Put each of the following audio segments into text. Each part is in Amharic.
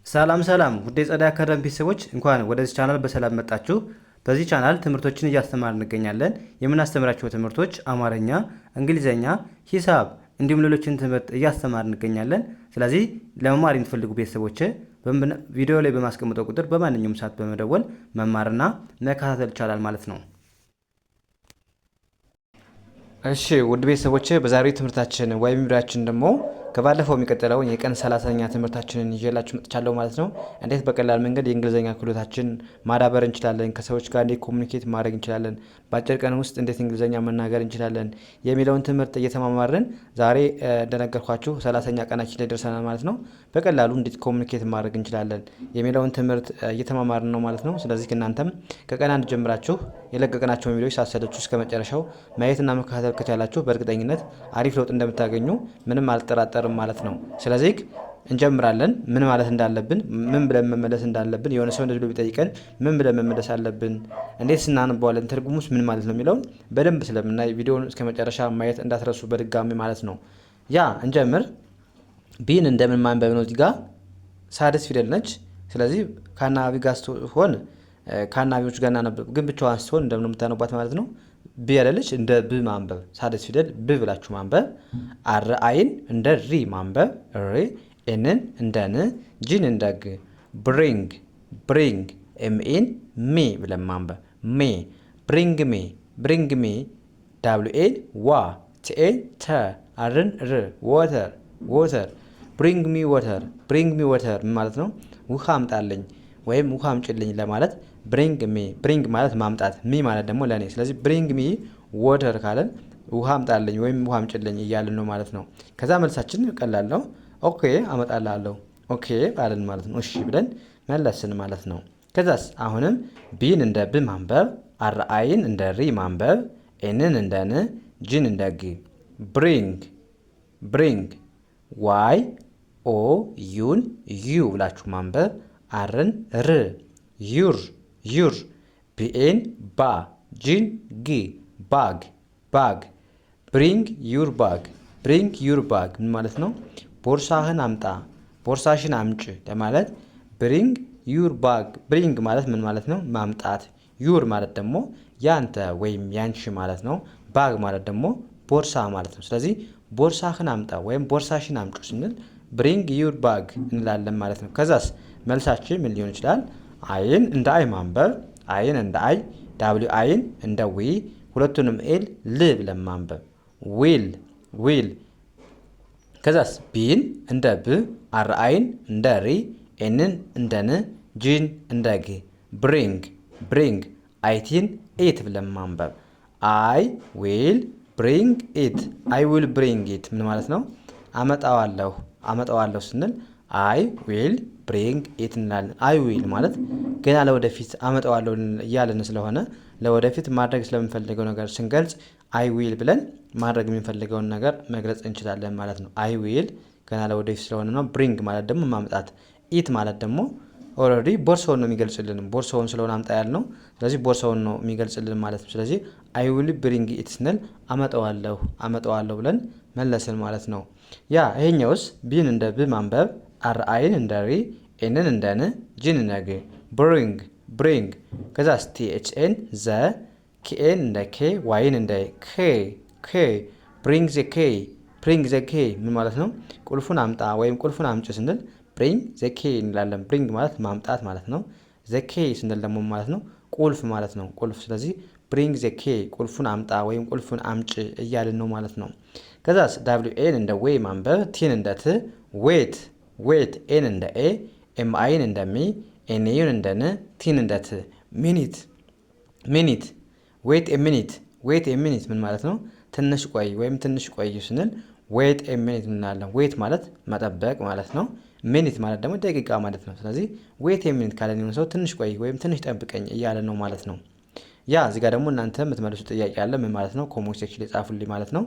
ሰላም ሰላም ውድ የጸዳ አካዳሚ ቤተሰቦች እንኳን ወደዚህ ቻናል በሰላም መጣችሁ። በዚህ ቻናል ትምህርቶችን እያስተማርን እንገኛለን። የምናስተምራቸው ትምህርቶች አማርኛ፣ እንግሊዘኛ፣ ሂሳብ እንዲሁም ሌሎችን ትምህርት እያስተማርን እንገኛለን። ስለዚህ ለመማር የምትፈልጉ ቤተሰቦች ቪዲዮ ላይ በማስቀምጠው ቁጥር በማንኛውም ሰዓት በመደወል መማርና መከታተል ይቻላል ማለት ነው። እሺ ውድ ቤተሰቦች በዛሬው ትምህርታችን ወይም ቪዲዮአችን ደግሞ ከባለፈው የሚቀጥለውን የቀን 30ኛ ትምህርታችንን ይዤላችሁ መጥቻለሁ ማለት ነው። እንዴት በቀላል መንገድ የእንግሊዘኛ ክህሎታችን ማዳበር እንችላለን፣ ከሰዎች ጋር እንዴት ኮሙኒኬት ማድረግ እንችላለን፣ በአጭር ቀን ውስጥ እንዴት እንግሊዘኛ መናገር እንችላለን የሚለውን ትምህርት እየተማማርን ዛሬ እንደነገርኳችሁ 30ኛ ቀናችን ላይ ደርሰናል ማለት ነው። በቀላሉ እንዴት ኮሙኒኬት ማድረግ እንችላለን የሚለውን ትምህርት እየተማማርን ነው ማለት ነው። ስለዚህ እናንተም ከቀን አንድ ጀምራችሁ የለቀቅናቸው ቪዲዮዎች ሳትሰለቹ እስከ መጨረሻው ማየትና መከታተል ከቻላችሁ በእርግጠኝነት አሪፍ ለውጥ እንደምታገኙ ምንም አልጠራጠርም ማለት ነው። ስለዚህ እንጀምራለን። ምን ማለት እንዳለብን፣ ምን ብለን መመለስ እንዳለብን፣ የሆነ ሰው እንደዚህ ቢጠይቀን ምን ብለን መመለስ አለብን፣ እንዴት ስናነባዋለን፣ ትርጉሙስ ምን ማለት ነው የሚለውን በደንብ ስለምናይ ቪዲዮውን እስከ መጨረሻ ማየት እንዳትረሱ በድጋሚ ማለት ነው። ያ እንጀምር። ቢን እንደምን ማንበብ ነው። እዚህ ጋር ሳድስ ፊደል ነች። ስለዚህ ከአናባቢ ጋር ስትሆን ከአናባቢዎች ጋር እናነብብ፣ ግን ብቻዋን ስትሆን እንደምን የምታነቧት ማለት ነው። ቢ አይደለች፣ እንደ ብ ማንበብ። ሳድስ ፊደል ብ ብላችሁ ማንበብ። አር አይን እንደ ሪ ማንበብ። ሪ ኤንን እንደ ን፣ ጂን እንደ ግ። ብሪንግ ብሪንግ፣ ኤምኤን ሜ ብለን ማንበብ። ሜ ብሪንግ ሜ ብሪንግ ሜ። ዳብሊው ኤን ዋ፣ ቲኤን ተ፣ አርን ር። ወተር ወተር ብሪንግ ሚ ወተር ብሪንግ ሚ ወተር ማለት ነው። ውሃ አምጣልኝ ወይም ውሃ አምጭልኝ ለማለት ብሪንግ ሚ። ብሪንግ ማለት ማምጣት፣ ሚ ማለት ደግሞ ለኔ። ስለዚህ ብሪንግ ሚ ወተር ካለን ውሃ አምጣልኝ ወይም ውሃ አምጭልኝ እያልን ነው ማለት ነው። ከዛ መልሳችን ቀላል ነው። ኦኬ አመጣላለሁ፣ ኦኬ ባለን ማለት ነው። እሺ ብለን መለስን ማለት ነው። ከዛስ አሁንም ቢን እንደ ብ ማንበብ፣ አር አይን እንደ ሪ ማንበብ፣ ኤንን እንደ ን፣ ጂን እንደ ግ። ብሪንግ ብሪንግ። ዋይ ኦ ዩን ዩ ብላችሁ ማንበብ። አርን ር። ዩር ዩር። ቢኤን ባ፣ ጂን ግ። ባግ ባግ። ብሪንግ ዩር ባግ ብሪንግ ዩር ባግ ምን ማለት ነው? ቦርሳህን አምጣ፣ ቦርሳሽን አምጭ ለማለት ብሪንግ ዩር ባግ። ብሪንግ ማለት ምን ማለት ነው? ማምጣት። ዩር ማለት ደግሞ ያንተ ወይም ያንቺ ማለት ነው። ባግ ማለት ደግሞ ቦርሳ ማለት ነው። ስለዚህ ቦርሳህን አምጣ ወይም ቦርሳሽን አምጩ ስንል ብሪንግ ዩር ባግ እንላለን ማለት ነው። ከዛስ መልሳችን ምን ሊሆን ይችላል? አይን እንደ አይ ማንበብ። አይን እንደ አይ፣ ዳብሊው አይን እንደ ዊ፣ ሁለቱንም ኤል ል ብለን ማንበብ። ዊል ዊል። ከዛስ ቢን እንደ ብ፣ አር አይን እንደ ሪ፣ ኤንን እንደ ን፣ ጂን እንደ ግ። ብሪንግ ብሪንግ። አይቲን ኤት ብለን ማንበብ። አይ ዊል ብሪንግ ኢት አይ ዊል ብሪንግ ኢት ምን ማለት ነው? አመጣዋለሁ አመጣዋለሁ ስንል አይ ዊል ብሪንግ ኢት እንላለን። አይ ዊል ማለት ገና ለወደፊት አመጣዋለሁ እያለን ስለሆነ ለወደፊት ማድረግ ስለምንፈልገው ነገር ስንገልጽ አይ ዊል ብለን ማድረግ የምንፈልገውን ነገር መግለጽ እንችላለን ማለት ነው። አይ ዊል ገና ለወደፊት ስለሆነ ነው። ብሪንግ ማለት ደግሞ ማምጣት። ኢት ማለት ደግሞ ኦልሬዲ ቦርሳውን ነው የሚገልጽልን። ቦርሳውን ስለሆነ አምጣ ያልነው፣ ስለዚህ ቦርሳውን ነው የሚገልጽልን ማለት ነው። ስለዚህ አይ ዊል ብሪንግ ኢት ስንል አመጣዋለሁ ብለን መለስን ማለት ነው። ያ ይሄኛውስ ቢን እንደ ብ ማንበብ፣ አር አይን እንደ ሪ፣ ኤንን እንደ ን፣ ጂን እንደ ግ። ብሪንግ ብሪንግ። ከዛስ ቲኤችኤን ዘ፣ ኬኤን እንደ ኬ፣ ዋይን እንደ ኬ ኬ። ብሪንግ ዘ ኬ ብሪንግ ዘ ኬ ምን ማለት ነው? ቁልፉን አምጣ ወይም ቁልፉን አምጭ ስንል ብሪንግ ዘ ኬ እንላለን። ብሪንግ ማለት ማምጣት ማለት ነው። ዘ ኬ ስንል ደግሞ ማለት ነው ቁልፍ ማለት ነው። ቁልፍ። ስለዚህ ብሪንግ ዘ ኬ ቁልፉን አምጣ ወይም ቁልፉን አምጭ እያልን ነው ማለት ነው። ከዛስ ዳብሊው ኤን እንደ ዌይ ማንበብ፣ ቲን እንደ ት፣ ዌት ዌት፣ ኤን እንደ ኤ፣ ኤም አይን እንደ ሚ፣ ኤን ዩን እንደ ን፣ ቲን እንደ ት። ሚኒት ሚኒት። ዌት ኤ ሚኒት ዌት ኤ ሚኒት ምን ማለት ነው? ትንሽ ቆይ ወይም ትንሽ ቆይ ስንል ዌት ኤ ሚኒት እንላለን። ዌት ማለት መጠበቅ ማለት ነው። ሚኒት ማለት ደግሞ ደቂቃ ማለት ነው። ስለዚህ ዌት ኤ ሚኒት ካለን የሆነ ሰው ትንሽ ቆይ ወይም ትንሽ ጠብቀኝ እያለ ነው ማለት ነው። ያ እዚህ ጋር ደግሞ እናንተ የምትመልሱ ጥያቄ አለ። ምን ማለት ነው? ኮሜንት ሴክሽን ላይ ጻፉልኝ ማለት ነው።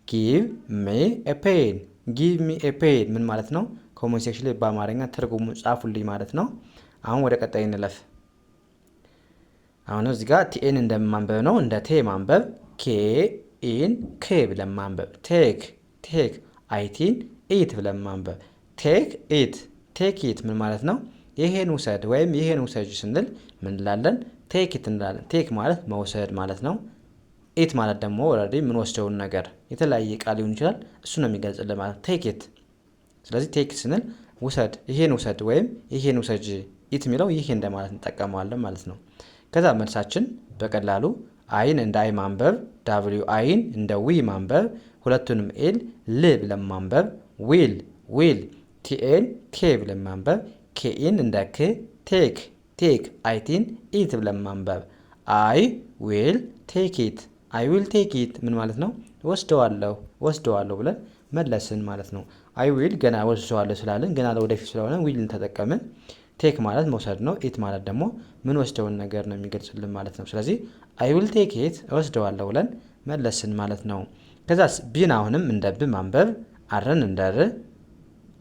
ጊቭ ሚ ኤ ፔን ጊቭ ሚ ኤ ፔን ምን ማለት ነው? ኮሜንት ሴክሽን ላይ በአማርኛ ትርጉሙ ጻፉልኝ ማለት ነው። አሁን ወደ ቀጣይ እንለፍ። አሁን እዚህ ጋር ቲኤን እንደማንበብ ነው፣ እንደ ቴ ማንበብ። ኬ ኢን ኬ ብለን ማንበብ። ቴክ ቴክ። አይቲን ኢት ብለን ማንበብ። ቴክ ኢት ቴክ ኢት ምን ማለት ነው? ይሄን ውሰድ ወይም ይሄን ውሰጅ ስንል ምን እንላለን? ቴክ ኢት እንላለን። ቴክ ማለት መውሰድ ማለት ነው። ኢት ማለት ደግሞ ኦልሬዲ የምንወስደውን ነገር የተለያየ ቃል ሊሆን ይችላል። እሱ ነው የሚገልጽልን ማለት ቴክ ኢት። ስለዚህ ቴክ ስንል ውሰድ፣ ይሄን ውሰድ ወይም ይሄን ውሰጅ። ኢት የሚለው ይሄ እንደማለት እንጠቀመዋለን ማለት ነው። ከዛ መልሳችን በቀላሉ አይን እንደ አይ ማንበብ፣ ዳብሊው አይን እንደ ዊ ማንበብ፣ ሁለቱንም ኤል ል ብለን ማንበብ፣ ዊል ዊል፣ ቲኤን ኬ ብለን ማንበብ፣ ኬኢን እንደ ክ፣ ቴክ ቴክ፣ አይቲን ኢት ብለን ማንበብ። አይ ዊል ቴክ ኢት፣ አይ ዊል ቴክ ኢት ምን ማለት ነው? ወስደዋለሁ ብለን መለስን ማለት ነው። አይ ዊል ገና ወስደዋለሁ ስላለን ገና ለወደፊት ስለሆነ ዊልን ተጠቀምን። ቴክ ማለት መውሰድ ነው። ኢት ማለት ደግሞ ምን ወስደውን ነገር ነው የሚገልጽልን ማለት ነው። ስለዚህ አይ ዊል ቴክ ኢት እወስደዋለሁ ብለን መለስን ማለት ነው። ከዛስ ቢን አሁንም እንደ ብ ማንበብ፣ አርን እንደ ር፣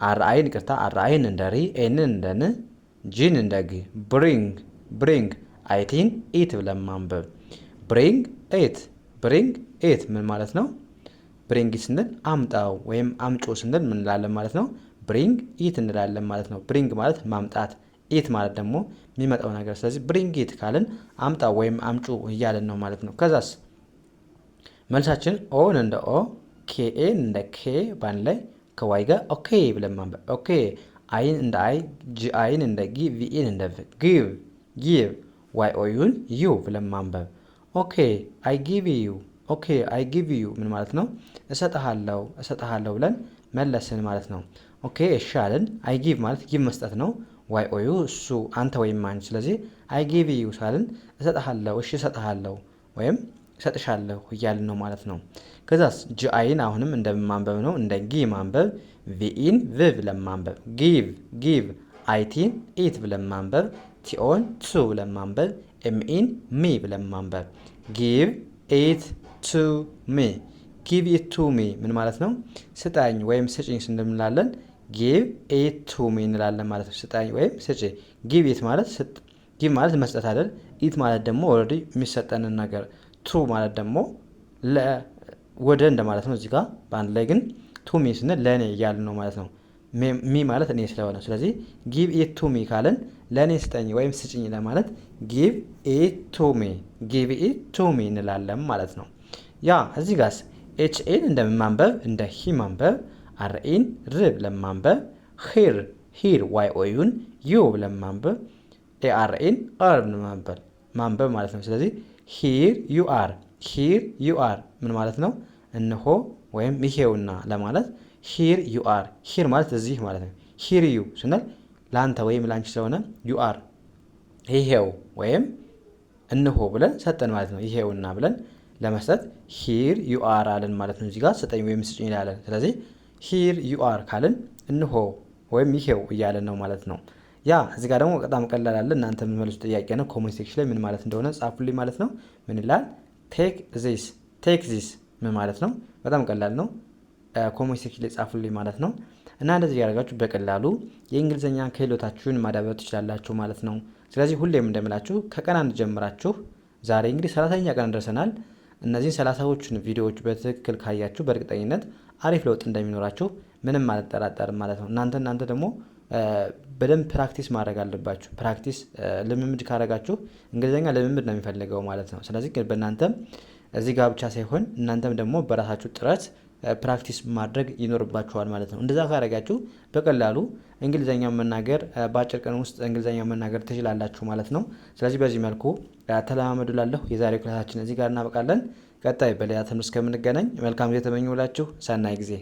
አር አይን እንደ ሪ፣ ኤንን እንደ ን፣ ጂን እንደ ግ፣ ብሪንግ አይቲን ኢት ብለን ማንበብ። ብሪንግ ኢት ምን ማለት ነው? ብሪንግ ስንል አምጣው ወይም አምጮ ስንል ምን እንላለን ማለት ነው? ብሪንግ ኢት እንላለን ማለት ነው። ብሪንግ ማለት ማምጣት፣ ኢት ማለት ደግሞ የሚመጣው ነገር። ስለዚህ ብሪንግ ኢት ካልን አምጣው ወይም አምጩ እያለን ነው ማለት ነው። ከዛስ መልሳችን ኦን እንደ ኦ፣ ኬኤን እንደ ኬ ባን ላይ ከዋይ ጋር ኦኬ ብለን ማንበብ። ኦኬ አይን እንደ አይ፣ ጂ አይን እንደ ጊ፣ ቪኢን እንደ ቭ፣ ጊቭ ዋይ ኦዩን ዩ ብለን ማንበብ። ኦኬ አይ ጊቭ ዩ፣ ኦኬ አይ ጊቭ ዩ ምን ማለት ነው? እሰጥሃለሁ ብለን መለስን ማለት ነው። ኦኬ እሺ አልን። አይ ጊቭ ማለት ጊቭ መስጠት ነው። ዋይ ኦዩ እሱ አንተ ወይም አንቺ። ስለዚህ አይ ጊቭ ዩ ሳልን እሰጥሃለሁ፣ እሺ እሰጥሃለሁ ወይም እሰጥሻለሁ እያልን ነው ማለት ነው። ከዛስ ጂ አይን አሁንም እንደማንበብ ነው። እንደ ጊ ማንበብ፣ ቪኢን ቭ ብለን ማንበብ፣ ጊቭ አይቲን ኢት ብለን ማንበብ፣ ቲኦን ቱ ብለን ማንበብ፣ ኤምኢን ሚ ብለን ማንበብ። ጊቭ ኢት ቱ ሚ፣ ጊቭ ኢት ቱ ሚ ምን ማለት ነው? ስጠኝ ወይም ስጭኝ ስንምላለን ጊቭ ኢት ቱ ሚ እንላለን ማለት ነው። ስጠኝ ወይም ስጭ። ጊቭ ኢት ማለት ጊቭ ማለት መስጠት አይደል? ኢት ማለት ደግሞ ኦልሬዲ የሚሰጠንን ነገር፣ ቱ ማለት ደግሞ ወደ እንደማለት ነው። እዚህ ጋር በአንድ ላይ ግን ቱ ሚ ስንል ለእኔ እያልን ነው ማለት ነው። ሚ ማለት እኔ ስለሆነ ስለዚህ ጊቭ ኢት ቱ ሚ ካለን ለእኔ ስጠኝ ወይም ስጭኝ ለማለት ጊቭ ኢት ቱ ሚ እንላለን ማለት ነው። ያ እዚህ ጋርስ ኤችኤን እንደማንበብ እንደ ሂ ማንበብ፣ አርኤን ር ብለን ማንበብ፣ ሂር ዋይ ኦዩን ዩ ብለን ማንበብ፣ ኤአርኤን አር ማንበብ ማለት ነው። ስለዚህ ሂር ዩ አር ምን ማለት ነው? እነሆ ወይም ይሄውና ለማለት ሂር ዩ አር። ሂር ማለት እዚህ ማለት ነው። ሂር ዩ ስንል ለአንተ ወይም ለአንቺ ስለሆነ ዩ አር ይሄው ወይም እነሆ ብለን ሰጠን ማለት ነው። ይሄውና ብለን ለመስጠት ሂር ዩ አር አለን ማለት ነው። እዚህ ጋር ስጠኝ ወይም ስጭኝ ይላለን። ስለዚህ ሂር ዩ አር ካልን እነሆ ወይም ይሄው እያለን ነው ማለት ነው። ያ እዚህ ጋር ደግሞ በጣም ቀላል አለ። እናንተ የምትመልሱት ጥያቄ ነው። ኮሜንት ሴክሽን ላይ ምን ማለት እንደሆነ ጻፉልኝ ማለት ነው። ምን ይላል? ቴክ ዚስ ምን ማለት ነው? በጣም ቀላል ነው። ኮሜንት ሴክሽን ላይ ጻፉልኝ ማለት ነው። እና እንደዚህ ያደርጋችሁ በቀላሉ የእንግሊዝኛ ክህሎታችሁን ማዳበር ትችላላችሁ ማለት ነው። ስለዚህ ሁሌም እንደምላችሁ ከቀን አንድ ጀምራችሁ ዛሬ እንግዲህ 30ኛ ቀን ደርሰናል። እነዚህን 30ዎቹን ቪዲዮዎች በትክክል ካያችሁ በእርግጠኝነት አሪፍ ለውጥ እንደሚኖራችሁ ምንም አልጠራጠርም ማለት ነው። እናንተ ደግሞ በደንብ ፕራክቲስ ማድረግ አለባችሁ። ፕራክቲስ ልምምድ ካደረጋችሁ እንግሊዝኛ ልምምድ ነው የሚፈልገው ማለት ነው። ስለዚህ ግን በእናንተም እዚህ ጋር ብቻ ሳይሆን እናንተም ደግሞ በራሳችሁ ጥረት ፕራክቲስ ማድረግ ይኖርባችኋል ማለት ነው። እንደዛ ካደረጋችሁ በቀላሉ እንግሊዝኛ መናገር በአጭር ቀን ውስጥ እንግሊዝኛ መናገር ትችላላችሁ ማለት ነው። ስለዚህ በዚህ መልኩ ተለማመዱ። ላለሁ የዛሬው ክላሳችን እዚህ ጋር እናበቃለን። ቀጣይ በሌላ ትምህርት እስከምንገናኝ መልካም ጊዜ ተመኙላችሁ። ሰናይ ጊዜ